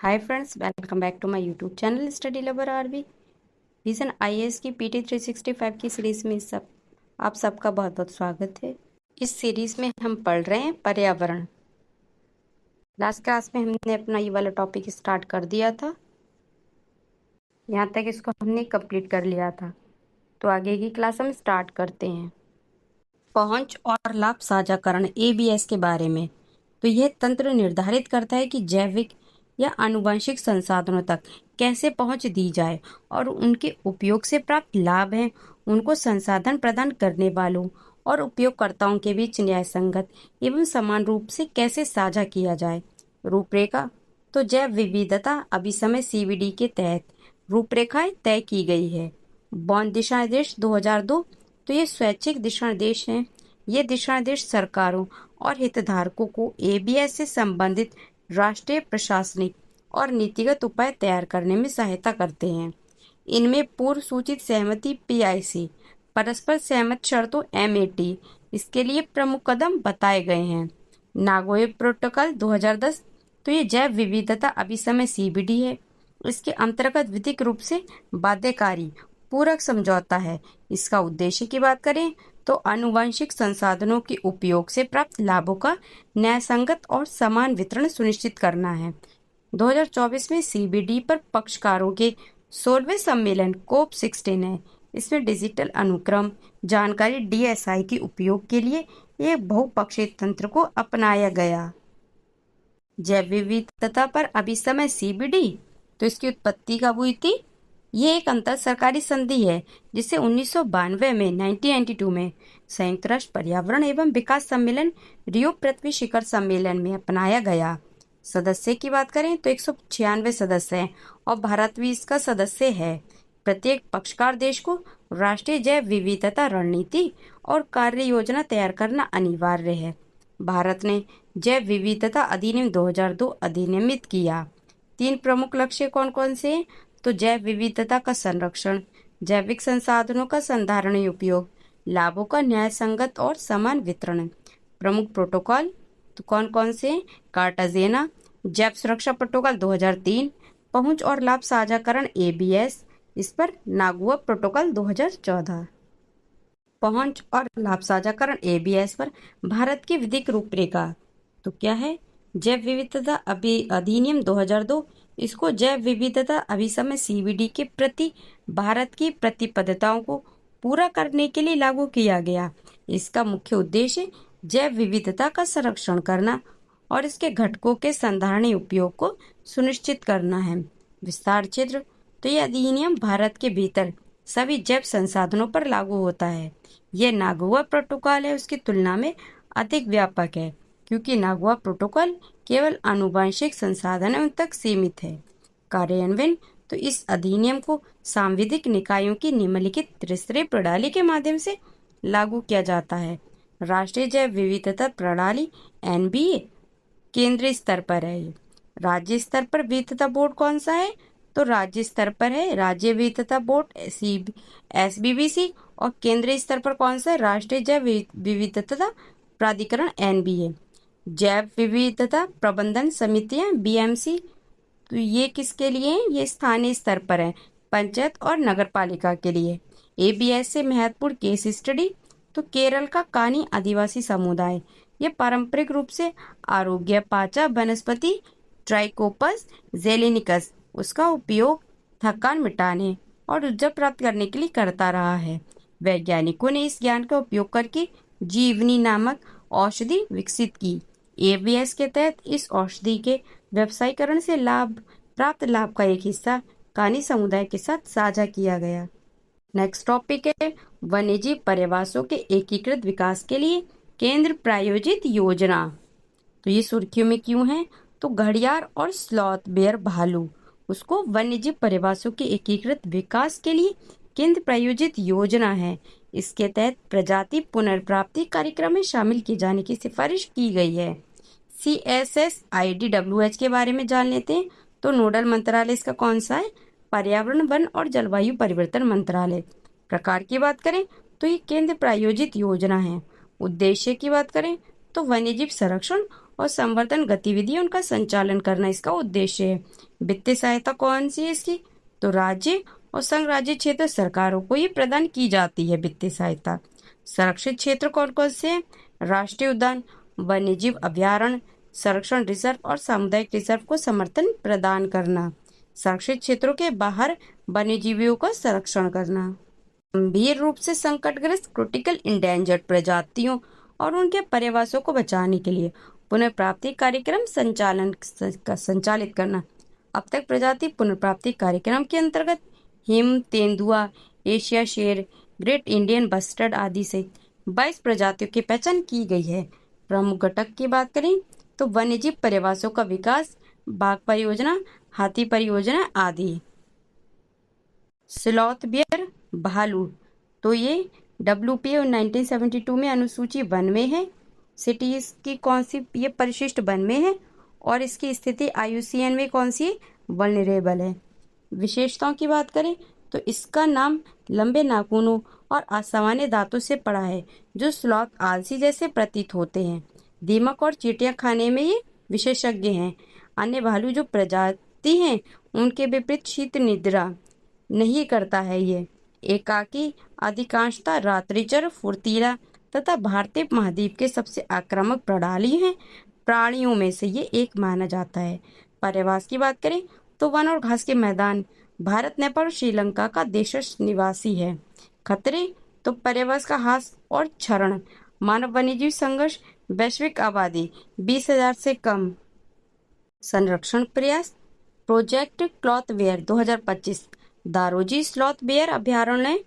Hi friends, welcome back to my YouTube channel study lover RB. Vision IAS की PT 365 की series में आप सबका बहुत बहुत स्वागत है। इस सीरीज में हम पढ़ रहे हैं पर्यावरण। लास्ट क्लास में हमने अपना ये वाला टॉपिक स्टार्ट कर दिया था, यहाँ तक इसको हमने कंप्लीट कर लिया था। तो आगे की क्लास हम स्टार्ट करते हैं। पहुंच और लाभ साझाकरण एबीएस के बारे में। तो यह तंत्र निर्धारित करता है कि जैविक या आनुवंशिक संसाधनों तक कैसे पहुंच दी जाए और उनके उपयोग से प्राप्त लाभ हैं उनको संसाधन प्रदान करने वालों और उपयोगकर्ताओं के बीच न्यायसंगत एवं समान रूप से कैसे साझा किया जाए। रूपरेखा। तो जैव विविधता अभिसमय सीबीडी के तहत रूपरेखाएं तय की गई है। बॉन दिशा निर्देश 2002। तो ये स्वैच्छिक दिशा निर्देश हैं। ये दिशा निर्देश सरकारों और हितधारकों को एबीएस से संबंधित राष्ट्रीय प्रशासनिक और नीतिगत उपाय तैयार करने में सहायता करते हैं। इनमें पूर्व सूचित सहमति पीआईसी, परस्पर सहमत शर्तों एमएटी, इसके लिए प्रमुख कदम बताए गए हैं। Nagoya protocol 2010। तो ये जैव विविधता अभिसमय सीबीडी है। इसके अंतर्गत विधिक रूप से बाध्यकारी पूरक समझौता है। इसका उद्देश्य की बात करें तो आनुवंशिक संसाधनों के उपयोग से प्राप्त लाभों का न्यायसंगत और समान वितरण सुनिश्चित करना है। 2024 में सीबीडी पर पक्षकारों के 16वें सम्मेलन कोप 16 है। इसमें डिजिटल अनुक्रम जानकारी डीएसआई के उपयोग के लिए एक बहुपक्षीय तंत्र को अपनाया गया। जैव विविधता पर अभिसमय सीबीडी। तो इसकी उत्पत्ति कब हुई थी? ये एक अंतर सरकारी संधि है जिसे 1992 में 1992 में संयुक्त राष्ट्र पर्यावरण एवं विकास सम्मेलन रियो पृथ्वी शिखर सम्मेलन में अपनाया गया। सदस्य की बात करें तो 196 सदस्य हैं और भारत भी इसका सदस्य है। प्रत्येक पक्षकार देश को राष्ट्रीय जैव विविधता रणनीति और कार्य योजना तैयार करना अनिवार्य है। भारत ने जैव विविधता अधिनियम 2002 अधिनियमित किया। 3 प्रमुख लक्ष्य कौन कौन से हैं? तो जैव विविधता का संरक्षण, जैविक संसाधनों का संधारणीय उपयोग, लाभों का न्यायसंगत और समान वितरण। प्रमुख प्रोटोकॉल तो कौन कौन से? कार्टाजेना जैव सुरक्षा प्रोटोकॉल 2003, पहुंच और लाभ साझाकरण एबीएस, इस पर नागोया प्रोटोकॉल 2014। पहुंच और लाभ साझाकरण एबीएस पर भारत की विधिक रूपरेखा तो क्या है? जैव विविधता अधिनियम 2002। इसको जैव विविधता अभिसमय सीबीडी के प्रति भारत की प्रतिबद्धताओं को पूरा करने के लिए लागू किया गया। इसका मुख्य उद्देश्य जैव विविधता का संरक्षण करना और इसके घटकों के संधारणीय उपयोग को सुनिश्चित करना है। विस्तार क्षेत्र तो यह अधिनियम भारत के भीतर सभी जैव संसाधनों पर लागू होता है। यह नागोया प्रोटोकॉल है उसकी तुलना में अधिक व्यापक है क्योंकि नागोया प्रोटोकॉल केवल आनुवंशिक संसाधनों तक सीमित है। कार्यान्वयन तो इस अधिनियम को सांविधिक निकायों की निम्नलिखित त्रिस्तरीय प्रणाली के माध्यम से लागू किया जाता है। राष्ट्रीय जैव विविधता प्रणाली एनबीए केंद्रीय स्तर पर है। राज्य स्तर पर विविधता बोर्ड कौन सा है? तो राज्य स्तर पर है राज्य विविधता बोर्ड एसबीबीसी और केंद्रीय स्तर पर कौन सा है? राष्ट्रीय जैव विविधता प्राधिकरण एनबीए। जैव विविधता प्रबंधन समितियां बीएमसी तो ये किसके लिए हैं? ये स्थानीय स्तर पर है, पंचायत और नगर पालिका के लिए। एबीएस से महत्वपूर्ण केस स्टडी तो केरल का कानी आदिवासी समुदाय, ये पारंपरिक रूप से आरोग्य पाचा वनस्पति ट्राइकोपस जेलिनिकस उसका उपयोग थकान मिटाने और ऊर्जा प्राप्त करने के लिए करता रहा है। वैज्ञानिकों ने इस ज्ञान का उपयोग करके जीवनी नामक औषधि विकसित की। एबीएस के तहत इस औषधि के व्यवसायीकरण से प्राप्त लाभ का एक हिस्सा कानी समुदाय के साथ साझा किया गया। नेक्स्ट टॉपिक है वन्यजीव पर्यावासों के एकीकृत विकास के लिए केंद्र प्रायोजित योजना। तो ये सुर्खियों में क्यों है? तो घड़ियाल और स्लॉथ बेयर भालू उसको वन्यजीव पर्यावासों के एकीकृत विकास के लिए केंद्र प्रायोजित योजना है। इसके तहत प्रजाति पुनर्प्राप्ति कार्यक्रम में शामिल किए जाने की सिफारिश की गई है। CSSIDWH के बारे में जान लेते हैं। तो नोडल मंत्रालय इसका कौन सा है? पर्यावरण वन और जलवायु परिवर्तन मंत्रालय। प्रकार की बात करें तो ये केंद्र प्रायोजित योजना है। उद्देश्य की बात करें तो वन्यजीव संरक्षण और संवर्धन गतिविधियों उनका संचालन करना इसका उद्देश्य है। वित्तीय सहायता कौन सी है इसकी? तो राज्य और संघ राज्य क्षेत्र सरकारों को ये प्रदान की जाती है वित्तीय सहायता। संरक्षित क्षेत्र कौन कौन से हैं? राष्ट्रीय उद्यान, वन्यजीव अभयारण्य, संरक्षण रिजर्व और सामुदायिक रिजर्व को समर्थन प्रदान करना। संरक्षित क्षेत्रों के बाहर वन्यजीवियों का संरक्षण करना। गंभीर रूप से संकटग्रस्त क्रिटिकल इंडेंजर्ड प्रजातियों और उनके पर्यावासों को बचाने के लिए पुनर्प्राप्ति कार्यक्रम संचालित करना। अब तक प्रजाति पुनर्प्राप्ति कार्यक्रम के अंतर्गत हिम तेंदुआ, एशिया शेर, ग्रेट इंडियन बस्टर्ड आदि से 22 प्रजातियों की पहचान की गई है। प्रमुख घटक की बात करें तो वन्यजीव पर्यावासों का विकास, बाघ परियोजना, हाथी परियोजना आदि। स्लॉथ बियर, भालू, तो ये WPO 1972 में अनुसूची वन में है। सिटीज की कौन सी? ये परिशिष्ट वन में है और इसकी स्थिति IUCN में कौन सी? वल्नरेबल है। विशेषताओं की बात करें तो इसका नाम लंबे नाखूनों और असामान्य दांतों से पड़ा है जो स्लॉथ आलसी जैसे प्रतीत होते हैं। दीमक और चींटियां खाने में ये विशेषज्ञ हैं। अन्य भालू जो प्रजाति हैं उनके विपरीत शीत निद्रा नहीं करता है। ये एकाकी, अधिकांशतः रात्रिचर, फुर्तीला तथा भारतीय महाद्वीप के सबसे आक्रामक प्राणियों में से ये एक माना जाता है। पर्यावास की बात करें तो वन और घास के मैदान भारत, नेपाल और श्रीलंका का देशज निवासी है। खतरे तो पर्यावास का ह्रास और क्षरण, मानव वन्यजीव संघर्ष, वैश्विक आबादी 20,000 से कम। संरक्षण प्रयास, project sloth bear 2025, Daroji sloth bear अभयारण्य,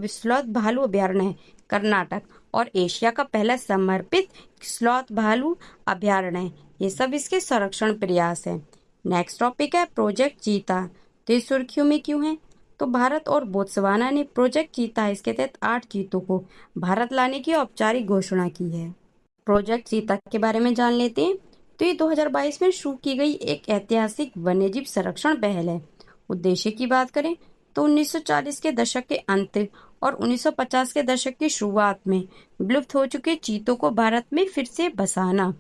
स्लॉथ भालू अभयारण्य कर्नाटक और एशिया का पहला समर्पित स्लॉथ भालू अभयारण्य। ये सब इसके संरक्षण प्रयास है। नेक्स्ट टॉपिक है प्रोजेक्ट चीता। तो ये सुर्खियों में क्यों है? तो भारत और बोत्सवाना ने प्रोजेक्ट चीता इसके तहत 8 चीतों को भारत लाने की औपचारिक घोषणा की है। प्रोजेक्ट चीता के बारे में जान लेते हैं। तो ये 2022 में शुरू की गई एक ऐतिहासिक वन्यजीव संरक्षण पहल है। उद्देश्य की बात करें तो 1940 के दशक के अंत और 1950 के दशक की शुरुआत में विलुप्त हो चुके चीतों को भारत में फिर से बसाना।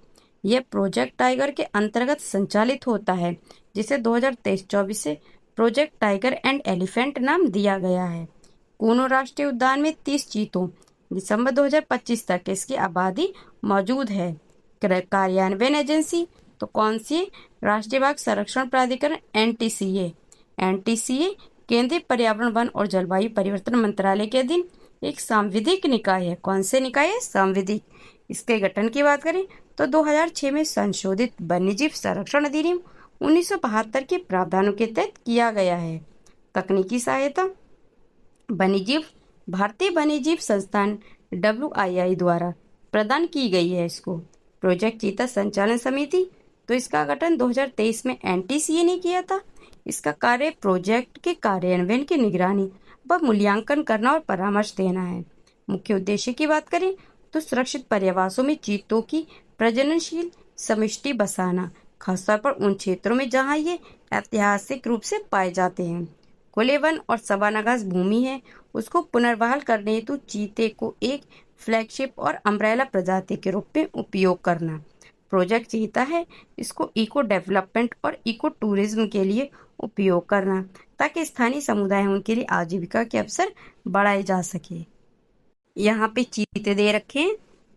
यह प्रोजेक्ट टाइगर के अंतर्गत संचालित होता है, जिसे 2023-24 से प्रोजेक्ट टाइगर एंड एलिफेंट नाम दिया गया है। कूनो राष्ट्रीय उद्यान में 30 चीतों दिसंबर 2025 तक इसकी आबादी मौजूद है। कार्यान्वयन एजेंसी तो कौन सी? राष्ट्रीय बाघ संरक्षण प्राधिकरण NTCA केंद्रीय पर्यावरण, वन और जलवायु परिवर्तन मंत्रालय के अधीन एक सांविधिक निकाय है। कौन से निकाय है? सांविधिक। इसके गठन की बात करें तो 2006 में संशोधित वन्यजीव संरक्षण अधिनियम 1972 के प्रावधानों के तहत किया गया है। तकनीकी सहायता भारतीय वन्यजीव संस्थान WII द्वारा प्रदान की गई है इसको। प्रोजेक्ट चीता संचालन समिति तो इसका गठन 2023 में NTCA ने किया था। इसका कार्य प्रोजेक्ट के कार्यान्वयन की निगरानी व मूल्यांकन करना और परामर्श देना है। मुख्य उद्देश्य की बात करें तो सुरक्षित पर्यावासों में चीतों की प्रजननशील समष्टि बसाना, खासतौर पर उन क्षेत्रों में जहां ये ऐतिहासिक रूप से पाए जाते हैं। खुले वन और सवाना घास भूमि है उसको पुनर्बहाल करने हेतु चीते को एक फ्लैगशिप और अम्ब्रेला प्रजाति के रूप में उपयोग करना। प्रोजेक्ट चीता है इसको इको डेवलपमेंट और इको टूरिज्म के लिए उपयोग करना ताकि स्थानीय समुदाय उनके लिए आजीविका के अवसर बढ़ाए जा सके। यहाँ पे चीते दे रखे हैं।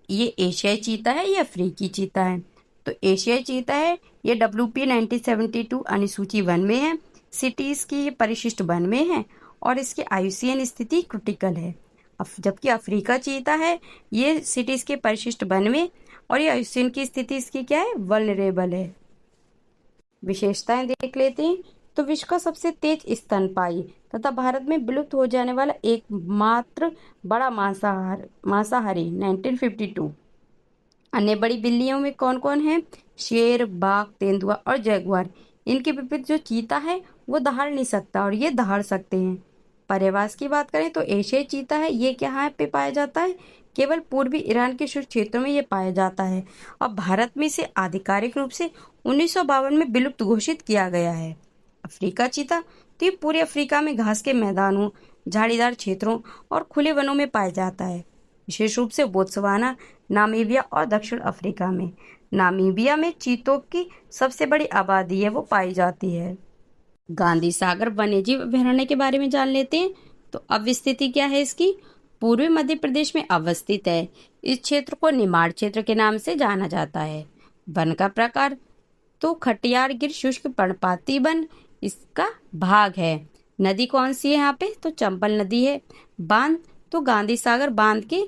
ये एशियाई चीता है, ये अफ्रीकी चीता है। तो एशियाई चीता है ये WP 1972 अनुसूची वन में है। सिटीज की ये परिशिष्ट वन में है और इसकी IUCN स्थिति क्रिटिकल है। जबकि अफ्रीका चीता है ये सिटीज के परिशिष्ट वन में और ये IUCN की स्थिति इसकी क्या है? वल्नरेबल है। विशेषताएं देख लेते हैं। तो विश्व का सबसे तेज स्तनपायी तथा भारत में विलुप्त हो जाने वाला एकमात्र बड़ा मांसाहारी 1952। अन्य बड़ी बिल्लियों में कौन कौन है? शेर, बाघ, तेंदुआ और जगुआर। इनके विपरीत जो चीता है वो दहाड़ नहीं सकता और ये दहाड़ सकते हैं। पर्यावास की बात करें तो एशियाई चीता है ये कहाँ पे पाया जाता है? केवल पूर्वी ईरान के शुष्क क्षेत्रों में ये पाया जाता है और भारत में इसे आधिकारिक रूप से 1952 में विलुप्त घोषित किया गया है। अफ्रीका चीता तो ये पूरे अफ्रीका में घास के मैदानों, झाड़ीदार क्षेत्रों और खुले वनों में पाया जाता है, विशेष रूप से बोत्सवाना, नामीबिया और दक्षिण अफ्रीका में। नामीबिया में चीतों की सबसे बड़ी आबादी है वो पाई जाती है। गांधी सागर वन्यजीव अभयारण्य के बारे में जान लेते हैं। तो अब स्थिति क्या है इसकी? पूर्वी मध्य प्रदेश में अवस्थित है। इस क्षेत्र को निमाड़ क्षेत्र के नाम से जाना जाता है। वन का प्रकार तो खटियार गिर शुष्क पर्णपाती वन इसका भाग है। नदी कौन सी है यहाँ पे? तो चंबल नदी है। बांध तो गांधी सागर बांध के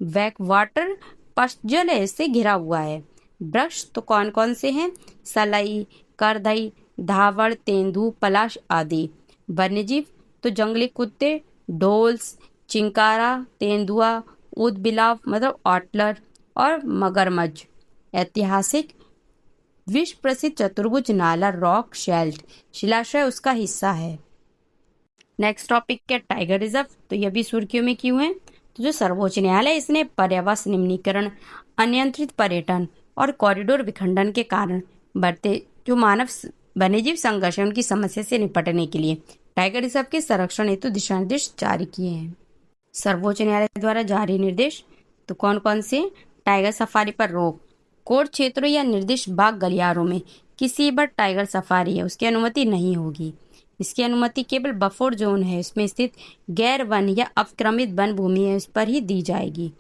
बैक वाटर पशजल से घिरा हुआ है। वृक्ष तो कौन कौन से हैं? सलई, करदई, धावड़, तेंदू, पलाश आदि। वन्यजीव तो जंगली कुत्ते, ढोल्स, चिंकारा, तेंदुआ, ऊदबिलाव मतलब ऑटलर और मगरमच्छ। ऐतिहासिक विश्व प्रसिद्ध चतुर्भुज नाला रॉक शेल्ट शिलाशय उसका हिस्सा है। नेक्स्ट टॉपिक क्या? Tiger reserve. तो यह भी सुर्खियों में क्यों है? तो जो सर्वोच्च न्यायालय इसने पर्यावरण निम्नीकरण, अनियंत्रित पर्यटन और कॉरिडोर विखंडन के कारण बढ़ते जो मानव वन्यजीव संघर्ष है उनकी समस्या से निपटने के लिए टाइगर रिजर्व के संरक्षण हेतु दिशा निर्देश जारी किए हैं। सर्वोच्च न्यायालय द्वारा जारी निर्देश तो कौन कौन से? टाइगर सफारी पर रोक। कोर्ट क्षेत्रों या निर्दिष्ट बाग गलियारों में किसी पर टाइगर सफारी है उसकी अनुमति नहीं होगी। इसकी अनुमति केवल बफर जोन है उसमें स्थित गैर वन या अवक्रमित वन भूमि है उस पर ही दी जाएगी।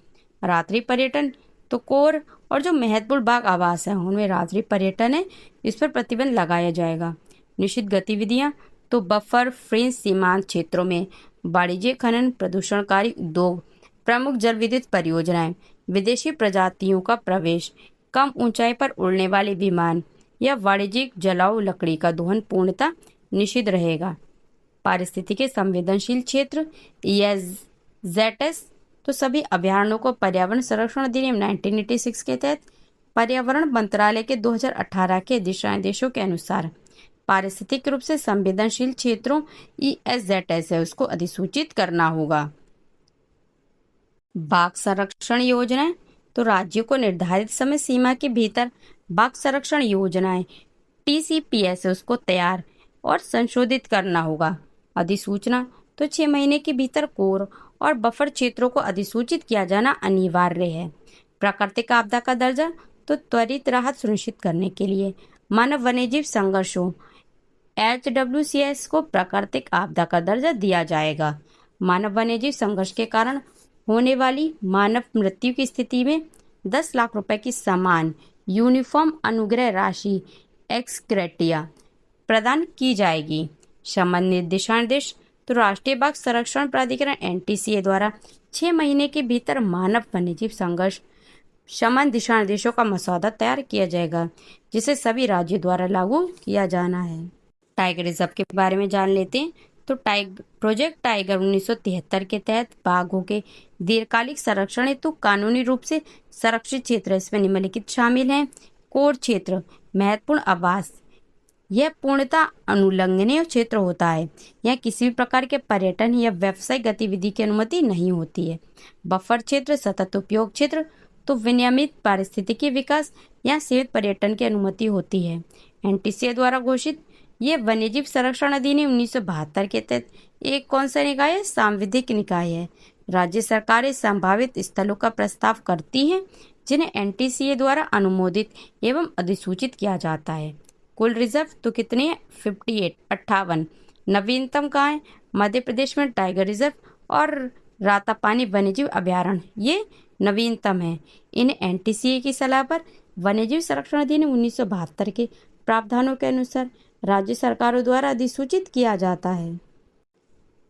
रात्रि पर्यटन तो कोर और जो महत्वपूर्ण बाग आवास है उनमें रात्रि पर्यटन है इस पर प्रतिबंध लगाया जाएगा। निषिद्ध गतिविधियां तो बफर फ्रेंच सीमांत क्षेत्रों में वाणिज्य खनन, प्रदूषणकारी उद्योग, प्रमुख जल विद्युत परियोजनाएं, विदेशी प्रजातियों का प्रवेश, कम ऊंचाई पर उड़ने वाले विमान या वाणिज्यिक जलाऊ लकड़ी का दोहन पूर्णतः निषिद्ध रहेगा। पारिस्थितिकी संवेदनशील क्षेत्र EEZS तो सभी अभयारण्यों को पर्यावरण संरक्षण अधिनियम 1986 के तहत पर्यावरण मंत्रालय के 2018 के दिशा निर्देशों के अनुसार पारिस्थितिक रूप से संवेदनशील क्षेत्रों EEZS है उसको अधिसूचित करना होगा। बाघ संरक्षण योजनाएं तो राज्यों को निर्धारित समय सीमा के भीतर बाघ संरक्षण योजनाएं TCPS है उसको तैयार और संशोधित करना होगा। अधिसूचना तो 6 महीने के भीतर कोर और बफर क्षेत्रों को अधिसूचित किया जाना अनिवार्य है। प्राकृतिक आपदा का दर्जा तो त्वरित राहत सुनिश्चित करने के लिए मानव वन्यजीव संघर्षों HWCS को प्राकृतिक आपदा का दर्जा दिया जाएगा। मानव वन्यजीव संघर्ष के कारण होने वाली मानव मृत्यु की स्थिति में 10 लाख रुपए की समान यूनिफॉर्म अनुग्रह राशि एक्सग्रेटिया प्रदान की जाएगी। संबंधित दिशा निर्देश तो राष्ट्रीय बाघ संरक्षण प्राधिकरण NTCA द्वारा 6 महीने के भीतर मानव वन्यजीव संघर्ष शमन दिशा निर्देशों का मसौदा तैयार किया जाएगा जिसे सभी राज्यों द्वारा लागू किया जाना है। टाइगर रिजर्व के बारे में जान लेते हैं। तो प्रोजेक्ट टाइगर 1973 के तहत बाघों के दीर्घकालिक संरक्षण हेतु कानूनी रूप से संरक्षित क्षेत्र इसमें निम्नलिखित शामिल हैं। कोर क्षेत्र महत्वपूर्ण आवास यह पूर्णतः अनुल्लंघनीय क्षेत्र होता है। यह किसी भी प्रकार के पर्यटन या व्यावसायिक गतिविधि की अनुमति नहीं होती है। बफर क्षेत्र सतत उपयोग क्षेत्र तो विनियमित पारिस्थितिकी विकास या सीमित पर्यटन की अनुमति होती है। NTCA द्वारा घोषित यह वन्यजीव संरक्षण अधिनियम 1972 के तहत एक कौन सा निकाय है? सांविधिक निकाय है। राज्य सरकारें संभावित स्थलों का प्रस्ताव करती हैं जिन्हें NTCA द्वारा अनुमोदित एवं अधिसूचित किया जाता है। कुल रिजर्व तो कितने हैं? 58। नवीनतम कहाँ है? मध्य प्रदेश में टाइगर रिजर्व और रातापानी वन्यजीव अभयारण्य ये नवीनतम है। इन्हें NTCA की सलाह पर वन्यजीव संरक्षण अधिनियम 1972 के प्रावधानों के अनुसार राज्य सरकारों द्वारा अधिसूचित किया जाता है।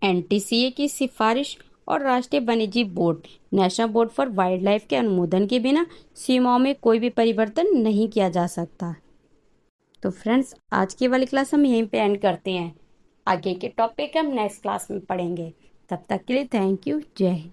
NTCA की सिफारिश और राष्ट्रीय वन्यजीव board national board for wild life के अनुमोदन के बिना सीमाओं में कोई भी परिवर्तन नहीं किया जा सकता। तो फ्रेंड्स आज की वाली क्लास हम यहीं पे एंड करते हैं। आगे के टॉपिक हम नेक्स्ट क्लास में पढ़ेंगे। तब तक के लिए थैंक यू। जय हिंद।